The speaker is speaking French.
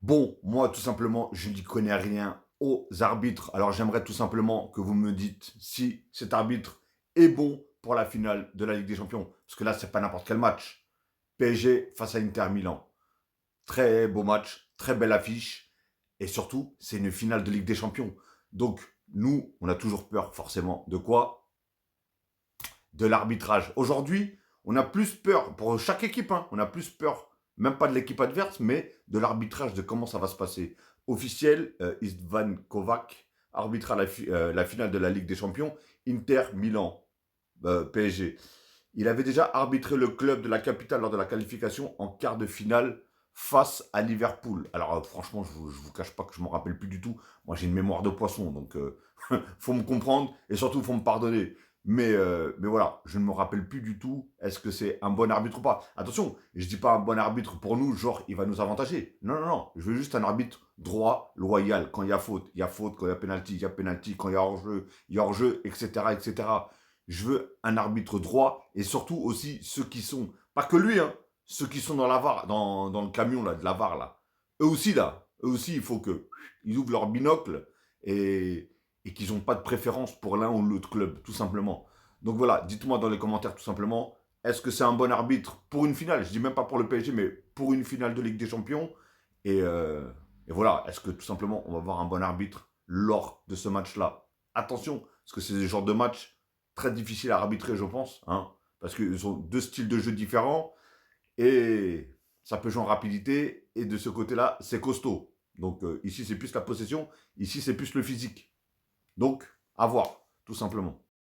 Bon, moi, tout simplement, je n'y connais rien aux arbitres. Alors, j'aimerais tout simplement que vous me dites si cet arbitre est bon pour la finale de la Ligue des Champions. Parce que là, c'est pas n'importe quel match. PSG face à Inter Milan. Très beau match, très belle affiche. Et surtout, c'est une finale de Ligue des Champions. Donc, nous, on a toujours peur, forcément. De quoi? De l'arbitrage. Aujourd'hui, on a plus peur, pour chaque équipe, hein, on a plus peur, même pas de l'équipe adverse, mais de l'arbitrage, de comment ça va se passer. Officiel, Istvan Kovac arbitra la finale de la Ligue des Champions, Inter Milan, PSG. Il avait déjà arbitré le club de la capitale lors de la qualification en quart de finale face à Liverpool. Alors franchement, je vous cache pas que je m'en rappelle plus du tout. Moi, j'ai une mémoire de poisson, donc faut me comprendre et surtout faut me pardonner. Mais voilà, je ne me rappelle plus du tout. Est-ce que c'est un bon arbitre ou pas? Attention, je dis pas un bon arbitre pour nous, genre il va nous avantager. Non, non, non. Je veux juste un arbitre droit, loyal. Quand il y a faute, il y a faute. Quand il y a penalty, il y a penalty. Quand il y a hors-jeu, il y a hors-jeu, etc., etc. Je veux un arbitre droit et surtout aussi ceux qui sont, pas que lui, hein, ceux qui sont dans la VAR, dans le camion là, de la VAR là. Eux aussi, il faut que ils ouvrent leur binocle et qu'ils n'ont pas de préférence pour l'un ou l'autre club, tout simplement. Donc voilà, dites-moi dans les commentaires tout simplement, est-ce que c'est un bon arbitre pour une finale? Je dis même pas pour le PSG, mais pour une finale de Ligue des Champions. Et, euh, et voilà, est-ce que tout simplement on va avoir un bon arbitre lors de ce match-là? Attention, parce que c'est des genres de matchs très difficiles à arbitrer, je pense, hein, parce qu'ils ont deux styles de jeu différents et ça peut jouer en rapidité. Et de ce côté-là, c'est costaud. Donc ici, c'est plus la possession, ici, c'est plus le physique. Donc, à voir, tout simplement.